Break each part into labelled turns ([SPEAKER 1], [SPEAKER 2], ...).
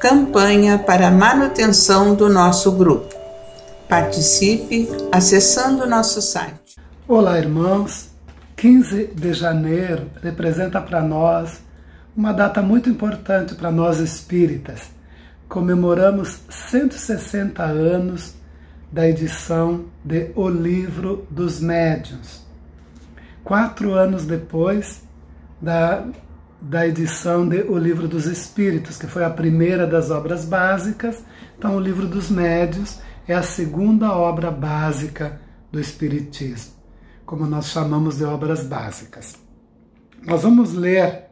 [SPEAKER 1] campanha para a manutenção do nosso grupo. Participe acessando nosso site.
[SPEAKER 2] Olá, irmãos. 15 de janeiro representa para nós uma data muito importante para nós espíritas. Comemoramos 160 anos da edição de O Livro dos Médiuns. 4 anos depois da edição de O Livro dos Espíritos, que foi a primeira das obras básicas. Então, O Livro dos Médiuns é a segunda obra básica do Espiritismo, como nós chamamos de obras básicas. Nós vamos ler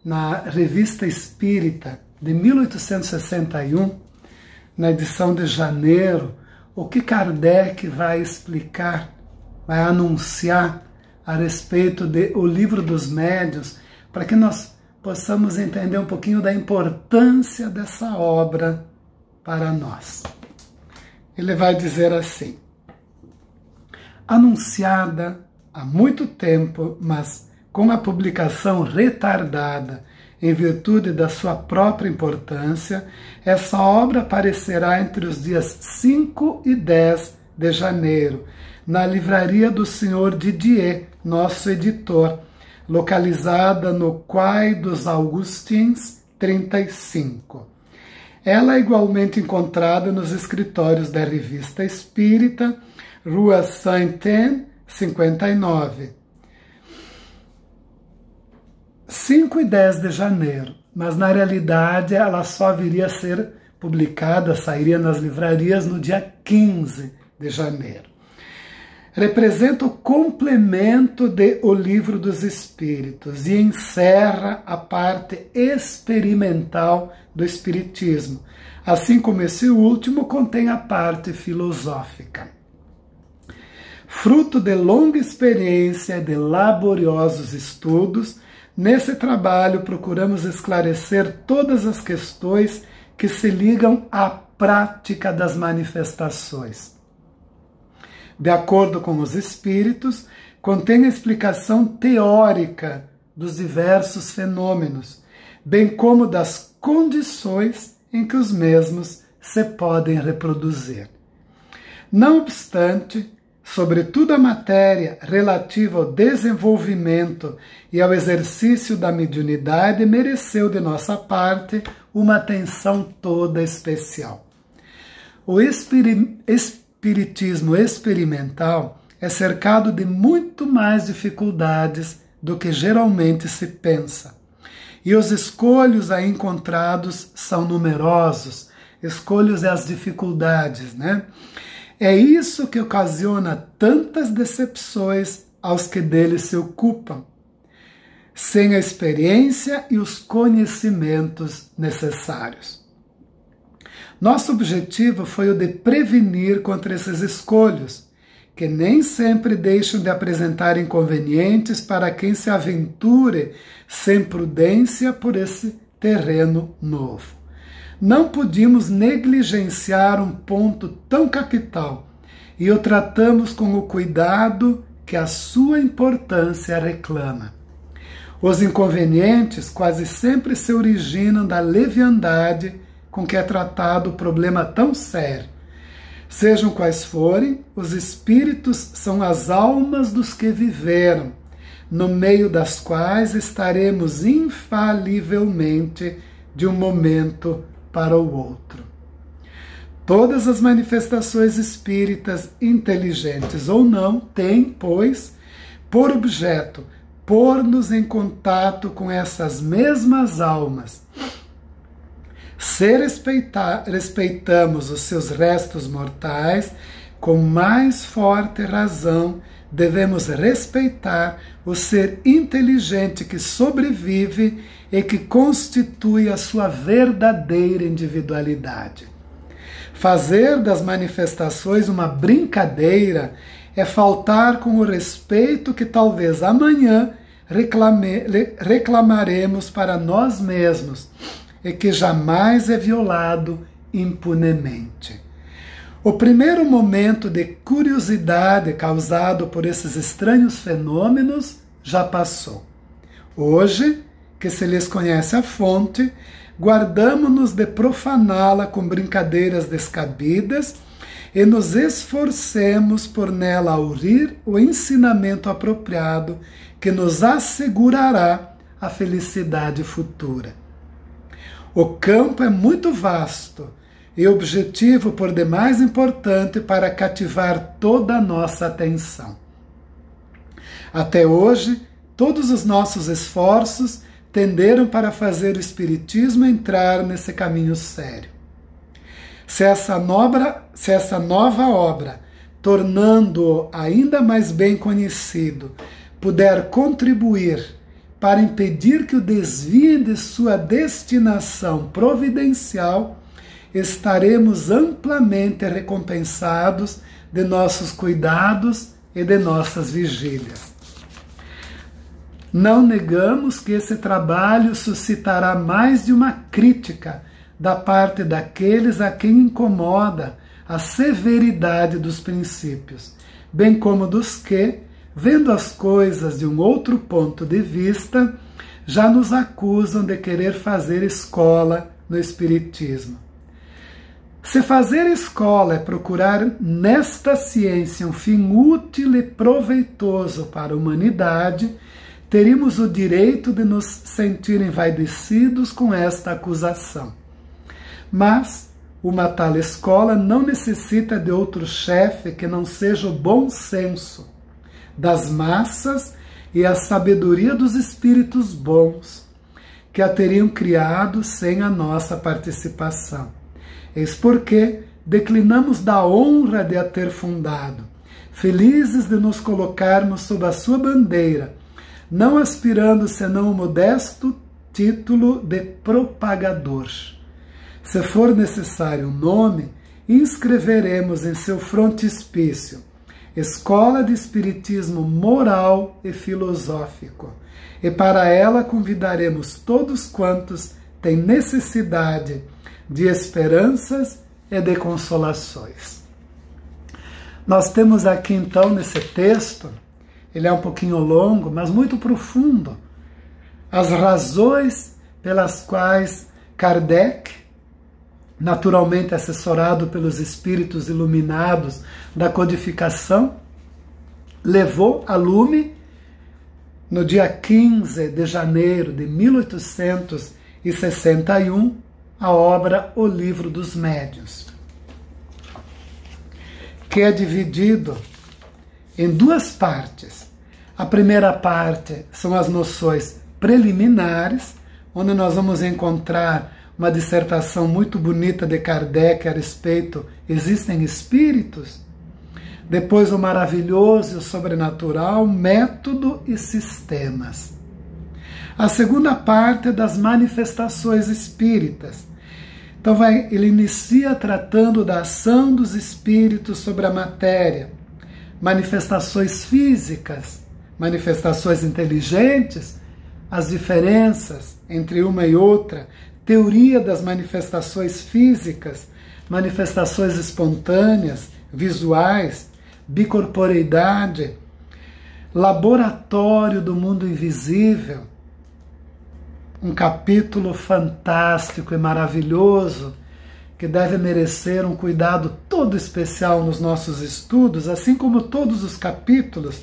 [SPEAKER 2] na Revista Espírita de 1861, na edição de janeiro, o que Kardec vai explicar, vai anunciar a respeito de O Livro dos Médiuns, para que nós possamos entender um pouquinho da importância dessa obra para nós. Ele vai dizer assim: anunciada há muito tempo, mas com a publicação retardada em virtude da sua própria importância, essa obra aparecerá entre os dias 5 e 10 de janeiro, na livraria do Sr. Didier, nosso editor, localizada no Quai dos Augustins, 35. Ela é igualmente encontrada nos escritórios da Revista Espírita, Rua Saint-Anne, 59. 5 e 10 de janeiro, mas na realidade ela só viria a ser publicada, sairia nas livrarias no dia 15 de janeiro. Representa o complemento de O Livro dos Espíritos e encerra a parte experimental do Espiritismo, assim como esse último contém a parte filosófica. Fruto de longa experiência e de laboriosos estudos, nesse trabalho procuramos esclarecer todas as questões que se ligam à prática das manifestações. De acordo com os espíritos, contém a explicação teórica dos diversos fenômenos, bem como das condições em que os mesmos se podem reproduzir. Não obstante, sobretudo a matéria relativa ao desenvolvimento e ao exercício da mediunidade mereceu de nossa parte uma atenção toda especial. O espiritismo experimental é cercado de muito mais dificuldades do que geralmente se pensa. E os escolhos aí encontrados são numerosos. Escolhos é as dificuldades, né? É isso que ocasiona tantas decepções aos que dele se ocupam, sem a experiência e os conhecimentos necessários. Nosso objetivo foi o de prevenir contra esses escolhos, que nem sempre deixam de apresentar inconvenientes para quem se aventure sem prudência por esse terreno novo. Não podíamos negligenciar um ponto tão capital e o tratamos com o cuidado que a sua importância reclama. Os inconvenientes quase sempre se originam da leviandade com que é tratado o problema tão sério. Sejam quais forem, os espíritos são as almas dos que viveram, no meio das quais estaremos infalivelmente de um momento para o outro. Todas as manifestações espíritas, inteligentes ou não, têm, pois, por objeto pôr-nos em contato com essas mesmas almas. Se respeitamos os seus restos mortais, com mais forte razão devemos respeitar o ser inteligente que sobrevive e que constitui a sua verdadeira individualidade. Fazer das manifestações uma brincadeira é faltar com o respeito que talvez amanhã reclamaremos para nós mesmos e que jamais é violado impunemente. O primeiro momento de curiosidade causado por esses estranhos fenômenos já passou. Hoje, que se lhes conhece a fonte, guardamo-nos de profaná-la com brincadeiras descabidas e nos esforcemos por nela aurir o ensinamento apropriado que nos assegurará a felicidade futura. O campo é muito vasto e objetivo por demais importante para cativar toda a nossa atenção. Até hoje, todos os nossos esforços tenderam para fazer o Espiritismo entrar nesse caminho sério. Se essa nova obra, tornando-o ainda mais bem conhecido, puder contribuir para impedir que o desviem de sua destinação providencial, estaremos amplamente recompensados de nossos cuidados e de nossas vigílias. Não negamos que esse trabalho suscitará mais de uma crítica da parte daqueles a quem incomoda a severidade dos princípios, bem como dos que, vendo as coisas de um outro ponto de vista, já nos acusam de querer fazer escola no Espiritismo. Se fazer escola é procurar nesta ciência um fim útil e proveitoso para a humanidade, teríamos o direito de nos sentir envaidecidos com esta acusação. Mas uma tal escola não necessita de outro chefe que não seja o bom senso das massas e a sabedoria dos espíritos bons, que a teriam criado sem a nossa participação. Eis porque declinamos da honra de a ter fundado, felizes de nos colocarmos sob a sua bandeira, não aspirando senão o modesto título de propagador. Se for necessário um nome, inscreveremos em seu frontispício Escola de Espiritismo Moral e Filosófico, e para ela convidaremos todos quantos têm necessidade de esperanças e de consolações. Nós temos aqui então nesse texto, ele é um pouquinho longo, mas muito profundo, as razões pelas quais Kardec, naturalmente assessorado pelos espíritos iluminados da codificação, levou a lume, no dia 15 de janeiro de 1861, a obra O Livro dos Médiuns, que é dividido em duas partes. A primeira parte são as noções preliminares, onde nós vamos encontrar uma dissertação muito bonita de Kardec a respeito, existem espíritos? Depois o maravilhoso e o sobrenatural, método e sistemas. A segunda parte é das manifestações espíritas. Então ele inicia tratando da ação dos espíritos sobre a matéria, manifestações físicas, manifestações inteligentes, as diferenças entre uma e outra, teoria das manifestações físicas, manifestações espontâneas, visuais, bicorporeidade, laboratório do mundo invisível, um capítulo fantástico e maravilhoso que deve merecer um cuidado todo especial nos nossos estudos, assim como todos os capítulos.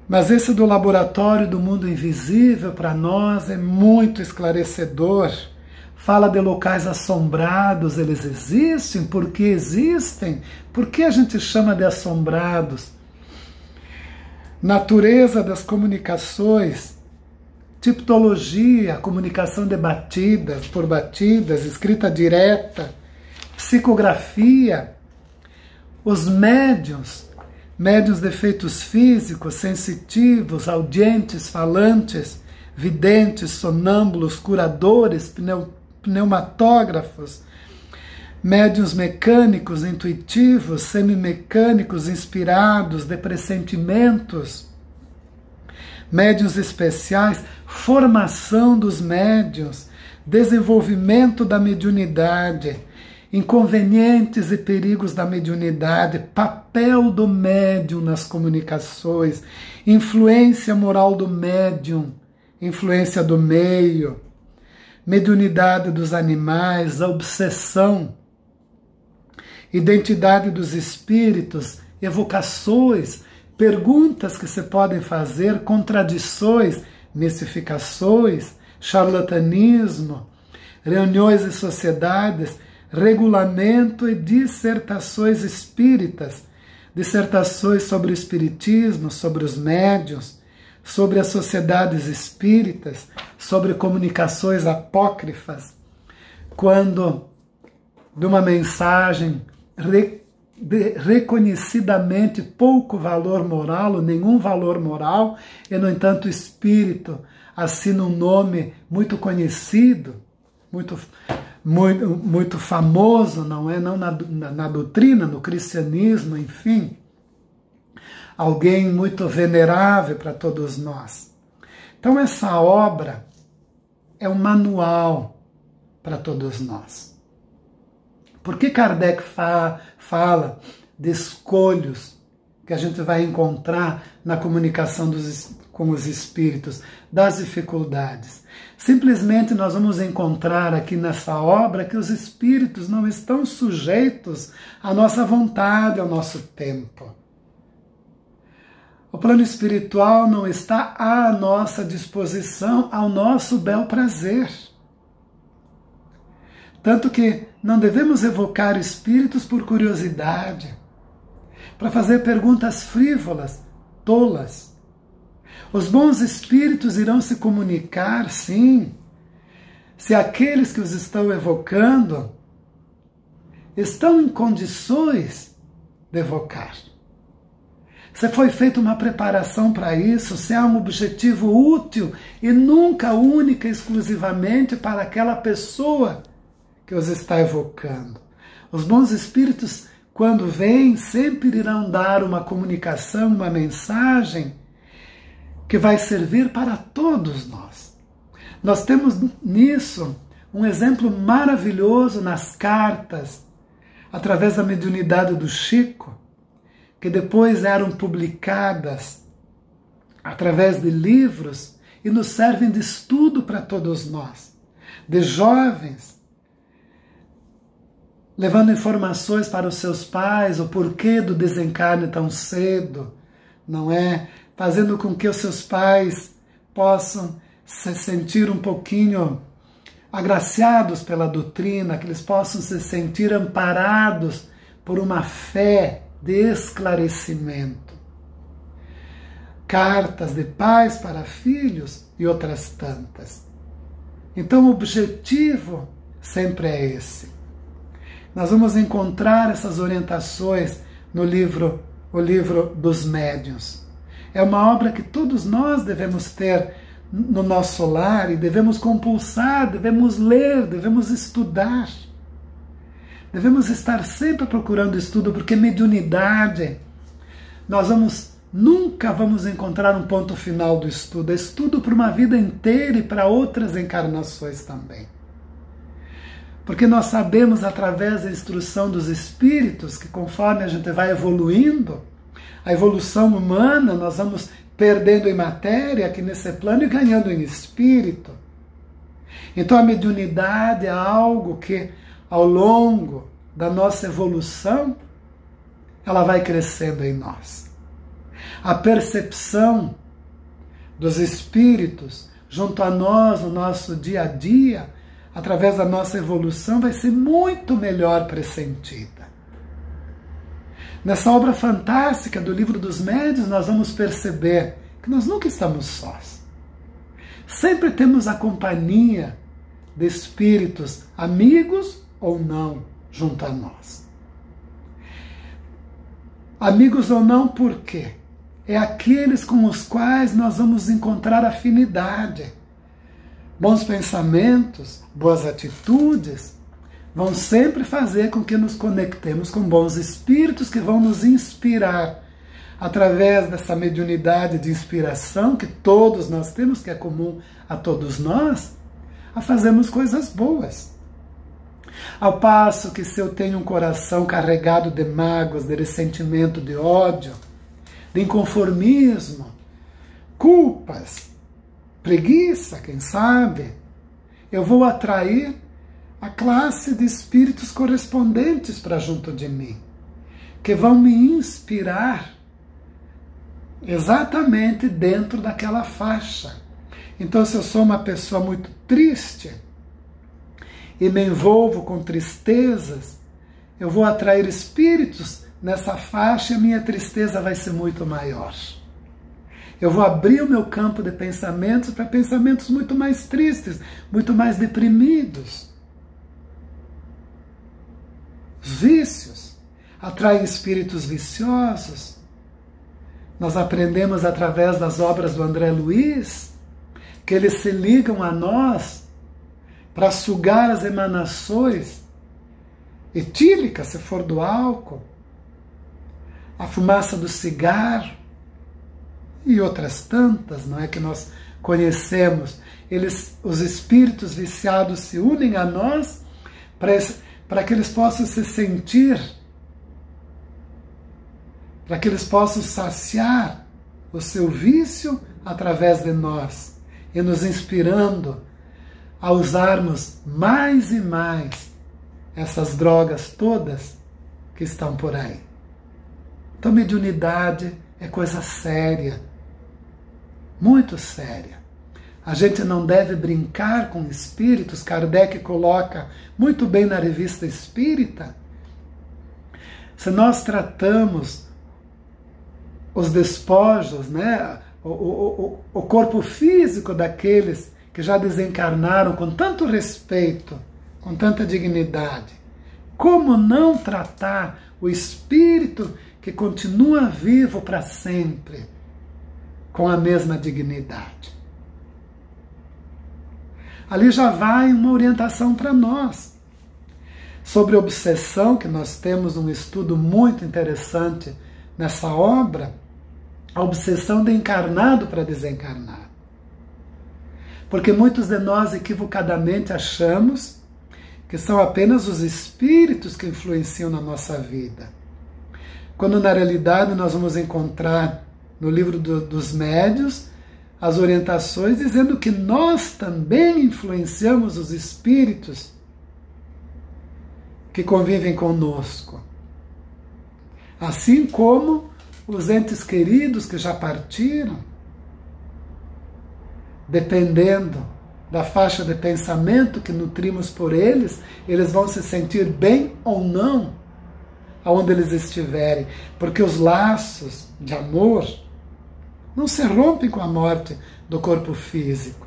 [SPEAKER 2] Mas esse do laboratório do mundo invisível, para nós, é muito esclarecedor. Fala de locais assombrados, eles existem, por que existem? Por que a gente chama de assombrados? Natureza das comunicações, tipologia, comunicação de batidas, por batidas, escrita direta, psicografia, os médiuns de efeitos físicos, sensitivos, audientes, falantes, videntes, sonâmbulos, curadores, pneumatógrafos, médiuns mecânicos, intuitivos, semimecânicos, inspirados, de pressentimentos, médiuns especiais, formação dos médiuns, desenvolvimento da mediunidade, inconvenientes e perigos da mediunidade, papel do médium nas comunicações, influência moral do médium, influência do meio, mediunidade dos animais, a obsessão, identidade dos espíritos, evocações, perguntas que se podem fazer, contradições, mistificações, charlatanismo, reuniões e sociedades, regulamento e dissertações espíritas, dissertações sobre o espiritismo, sobre os médiuns, sobre as sociedades espíritas, sobre comunicações apócrifas, quando de uma mensagem reconhecidamente pouco valor moral, ou nenhum valor moral, e no entanto o espírito assina um nome muito conhecido, muito famoso, não é? Não na doutrina, no cristianismo, enfim, alguém muito venerável para todos nós. Então essa obra é um manual para todos nós. Por que Kardec fala de escolhos que a gente vai encontrar na comunicação com os espíritos, das dificuldades? Simplesmente nós vamos encontrar aqui nessa obra que os espíritos não estão sujeitos à nossa vontade, ao nosso tempo. O plano espiritual não está à nossa disposição, ao nosso bel prazer. Tanto que não devemos evocar espíritos por curiosidade, para fazer perguntas frívolas, tolas. Os bons espíritos irão se comunicar, sim, se aqueles que os estão evocando estão em condições de evocar. Se foi feita uma preparação para isso, se há um objetivo útil e nunca única, exclusivamente para aquela pessoa que os está evocando. Os bons espíritos, quando vêm, sempre irão dar uma comunicação, uma mensagem que vai servir para todos nós. Nós temos nisso um exemplo maravilhoso nas cartas, através da mediunidade do Chico, que depois eram publicadas através de livros e nos servem de estudo para todos nós, de jovens, levando informações para os seus pais, o porquê do desencarne tão cedo, não é? Fazendo com que os seus pais possam se sentir um pouquinho agraciados pela doutrina, que eles possam se sentir amparados por uma fé de esclarecimento. Cartas de pais para filhos e outras tantas. Então o objetivo sempre é esse. Nós vamos encontrar essas orientações no livro, o livro dos médiuns. É uma obra que todos nós devemos ter no nosso lar e devemos compulsar, devemos ler, devemos estudar. Devemos estar sempre procurando estudo, porque mediunidade, nós nunca vamos encontrar um ponto final do estudo. É estudo para uma vida inteira e para outras encarnações também. Porque nós sabemos, através da instrução dos espíritos, que conforme a gente vai evoluindo, a evolução humana, nós vamos perdendo em matéria aqui nesse plano e ganhando em espírito. Então a mediunidade é algo que, ao longo da nossa evolução, ela vai crescendo em nós. A percepção dos espíritos junto a nós, no nosso dia a dia, através da nossa evolução, vai ser muito melhor pressentida. Nessa obra fantástica do Livro dos Médiuns, nós vamos perceber que nós nunca estamos sós. Sempre temos a companhia de espíritos, amigos ou não, junto a nós. Amigos ou não, por quê? É aqueles com os quais nós vamos encontrar afinidade. Bons pensamentos, boas atitudes, vão sempre fazer com que nos conectemos com bons espíritos que vão nos inspirar, através dessa mediunidade de inspiração que todos nós temos, que é comum a todos nós, a fazermos coisas boas. Ao passo que se eu tenho um coração carregado de mágoas, de ressentimento, de ódio, de inconformismo, culpas, preguiça, quem sabe, eu vou atrair a classe de espíritos correspondentes para junto de mim, que vão me inspirar exatamente dentro daquela faixa. Então, se eu sou uma pessoa muito triste e me envolvo com tristezas, eu vou atrair espíritos nessa faixa e a minha tristeza vai ser muito maior. Eu vou abrir o meu campo de pensamentos para pensamentos muito mais tristes, muito mais deprimidos. Os vícios atraem espíritos viciosos. Nós aprendemos através das obras do André Luiz que eles se ligam a nós para sugar as emanações etílicas, se for do álcool, a fumaça do cigarro e outras tantas, não é, que nós conhecemos. Os espíritos viciados se unem a nós para que eles possam se sentir, para que eles possam saciar o seu vício através de nós e nos inspirando a usarmos mais e mais essas drogas todas que estão por aí. Então, mediunidade é coisa séria, muito séria. A gente não deve brincar com espíritos. Kardec coloca muito bem na Revista Espírita. Se nós tratamos os despojos, né, o corpo físico daqueles que já desencarnaram com tanto respeito, com tanta dignidade, como não tratar o espírito que continua vivo para sempre com a mesma dignidade? Ali já vai uma orientação para nós sobre obsessão, que nós temos um estudo muito interessante nessa obra, a obsessão de encarnado para desencarnado. Porque muitos de nós equivocadamente achamos que são apenas os espíritos que influenciam na nossa vida, quando na realidade nós vamos encontrar no livro dos médiuns as orientações dizendo que nós também influenciamos os espíritos que convivem conosco, assim como os entes queridos que já partiram, dependendo da faixa de pensamento que nutrimos por eles, eles vão se sentir bem ou não aonde eles estiverem, porque os laços de amor não se rompem com a morte do corpo físico.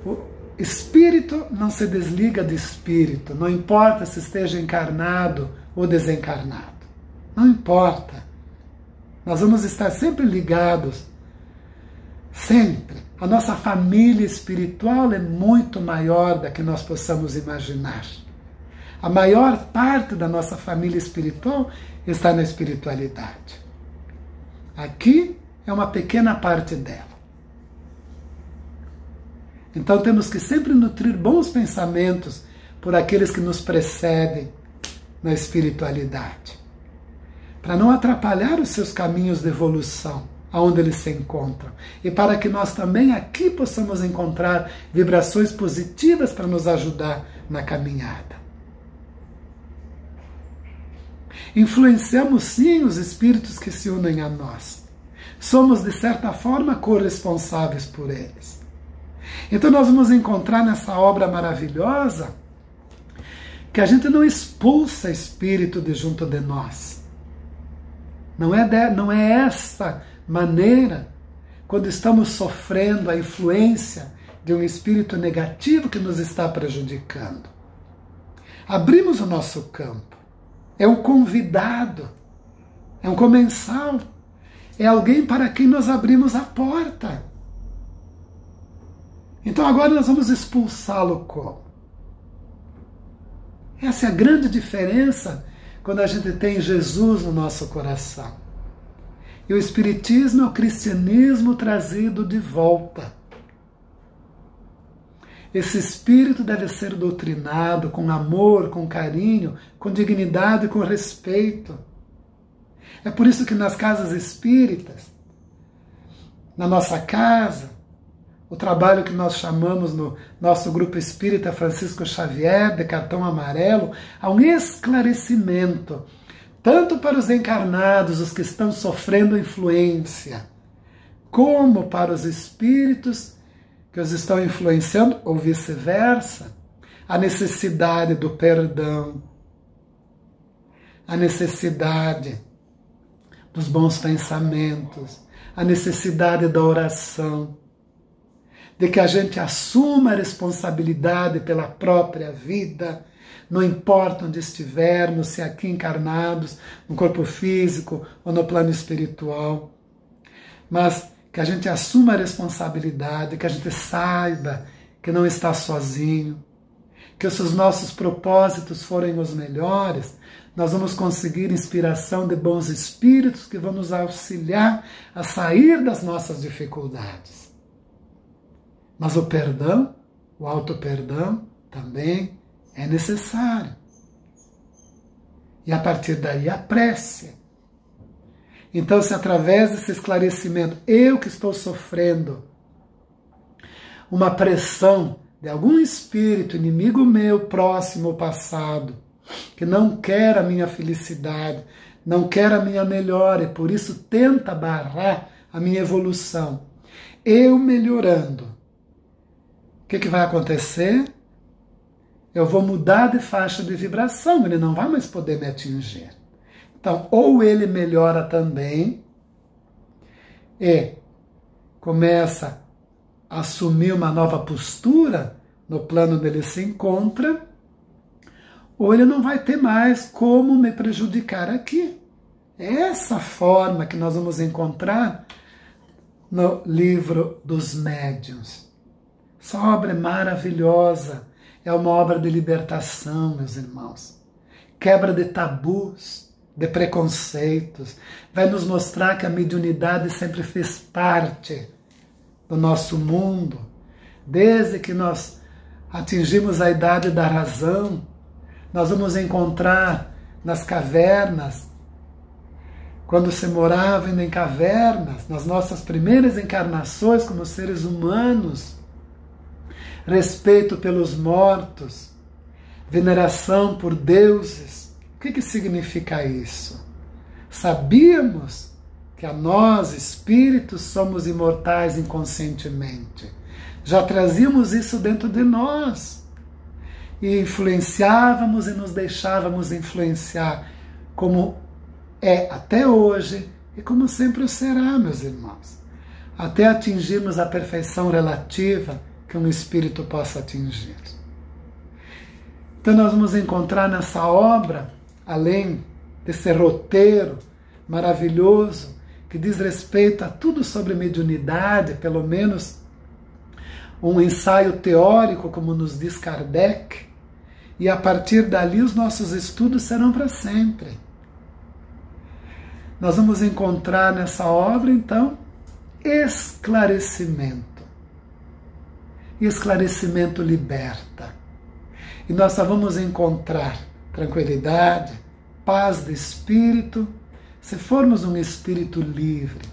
[SPEAKER 2] O espírito não se desliga de espírito, não importa se esteja encarnado ou desencarnado. Não importa. Nós vamos estar sempre ligados, sempre. A nossa família espiritual é muito maior da que nós possamos imaginar. A maior parte da nossa família espiritual está na espiritualidade. Aqui é uma pequena parte dela. Então temos que sempre nutrir bons pensamentos por aqueles que nos precedem na espiritualidade, para não atrapalhar os seus caminhos de evolução, aonde eles se encontram, e para que nós também aqui possamos encontrar vibrações positivas para nos ajudar na caminhada. Influenciamos sim os espíritos que se unem a nós. Somos, de certa forma, corresponsáveis por eles. Então nós vamos encontrar nessa obra maravilhosa que a gente não expulsa espírito de junto de nós. Não é essa maneira, quando estamos sofrendo a influência de um espírito negativo que nos está prejudicando. Abrimos o nosso campo. É um convidado, é um comensal, é alguém para quem nós abrimos a porta. Então agora nós vamos expulsá-lo como? Essa é a grande diferença quando a gente tem Jesus no nosso coração. E o Espiritismo é o cristianismo trazido de volta. Esse espírito deve ser doutrinado com amor, com carinho, com dignidade e com respeito. É por isso que nas casas espíritas, na nossa casa, o trabalho que nós chamamos no nosso grupo espírita Francisco Xavier, de cartão amarelo, há um esclarecimento, tanto para os encarnados, os que estão sofrendo influência, como para os espíritos que os estão influenciando, ou vice-versa, a necessidade do perdão, a necessidade dos bons pensamentos, a necessidade da oração, de que a gente assuma a responsabilidade pela própria vida, não importa onde estivermos, se aqui encarnados, no corpo físico ou no plano espiritual, mas que a gente assuma a responsabilidade, que a gente saiba que não está sozinho, que se os nossos propósitos forem os melhores, nós vamos conseguir inspiração de bons espíritos que vão nos auxiliar a sair das nossas dificuldades. Mas o perdão, o auto-perdão, também é necessário. E a partir daí a prece. Então, se através desse esclarecimento, eu que estou sofrendo uma pressão de algum espírito, inimigo meu, próximo ou passado, que não quer a minha felicidade, não quer a minha melhora e por isso tenta barrar a minha evolução, eu melhorando, o que vai acontecer? Eu vou mudar de faixa de vibração, ele não vai mais poder me atingir. Então, ou ele melhora também e começa a assumir uma nova postura no plano onde ele se encontra, ou ele não vai ter mais como me prejudicar aqui. É essa forma que nós vamos encontrar no livro dos médiuns. Essa obra é maravilhosa, é uma obra de libertação, meus irmãos. Quebra de tabus, de preconceitos, vai nos mostrar que a mediunidade sempre fez parte do nosso mundo, desde que nós atingimos a idade da razão. Nós vamos encontrar nas cavernas, quando se morava ainda em cavernas, nas nossas primeiras encarnações como seres humanos, respeito pelos mortos, veneração por deuses. O que significa isso? Sabíamos que nós, espíritos, somos imortais inconscientemente. Já trazíamos isso dentro de nós. E influenciávamos e nos deixávamos influenciar, como é até hoje e como sempre o será, meus irmãos. Até atingirmos a perfeição relativa que um espírito possa atingir. Então nós vamos encontrar nessa obra, além desse roteiro maravilhoso, que diz respeito a tudo sobre mediunidade, pelo menos um ensaio teórico, como nos diz Kardec, e a partir dali os nossos estudos serão para sempre. Nós vamos encontrar nessa obra, então, esclarecimento. E esclarecimento liberta. E nós só vamos encontrar tranquilidade, paz de espírito, se formos um espírito livre.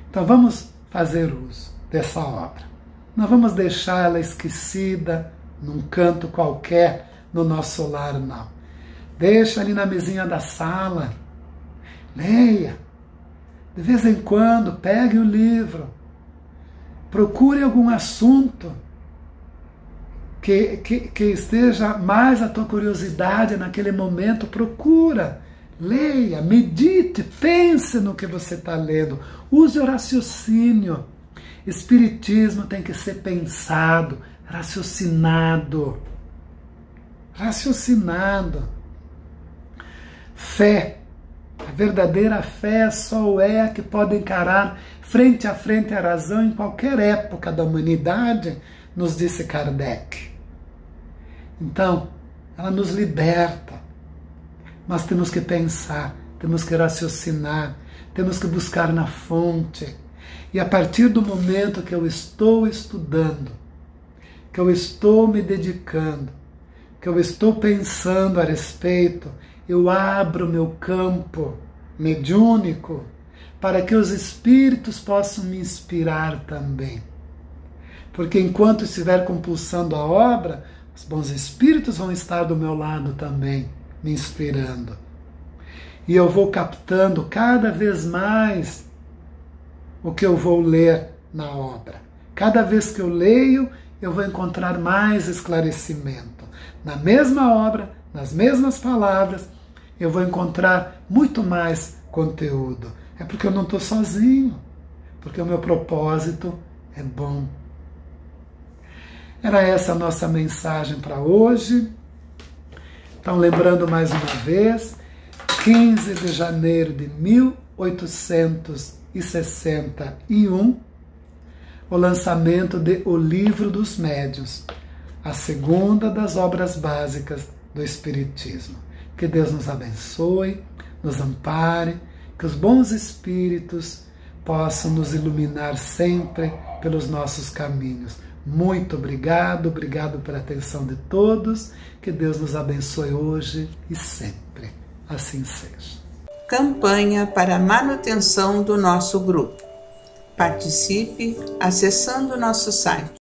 [SPEAKER 2] Então vamos fazer uso dessa obra. Não vamos deixá-la esquecida num canto qualquer no nosso lar, não. Deixa ali na mesinha da sala. Leia. De vez em quando, pegue o livro. Procure algum assunto que esteja mais a tua curiosidade naquele momento. Procura, leia, medite, pense no que você está lendo. Use o raciocínio. Espiritismo tem que ser pensado, raciocinado. Raciocinado. Fé. A verdadeira fé só é a que pode encarar frente a frente a razão em qualquer época da humanidade, nos disse Kardec. Então, ela nos liberta. Mas temos que pensar, temos que raciocinar, temos que buscar na fonte. E a partir do momento que eu estou estudando, que eu estou me dedicando, que eu estou pensando a respeito, eu abro meu campo mediúnico para que os espíritos possam me inspirar também. Porque enquanto estiver compulsando a obra, os bons espíritos vão estar do meu lado também, me inspirando. E eu vou captando cada vez mais o que eu vou ler na obra. Cada vez que eu leio, eu vou encontrar mais esclarecimento. Na mesma obra, nas mesmas palavras, eu vou encontrar muito mais conteúdo. É porque eu não estou sozinho, porque o meu propósito é bom. Era essa a nossa mensagem para hoje. Então, lembrando mais uma vez, 15 de janeiro de 1861, o lançamento de O Livro dos Médiuns, a segunda das obras básicas do Espiritismo. Que Deus nos abençoe, nos ampare, que os bons espíritos possam nos iluminar sempre pelos nossos caminhos. Muito obrigado, obrigado pela atenção de todos, que Deus nos abençoe hoje e sempre. Assim seja.
[SPEAKER 1] Campanha para a manutenção do nosso grupo. Participe acessando nosso site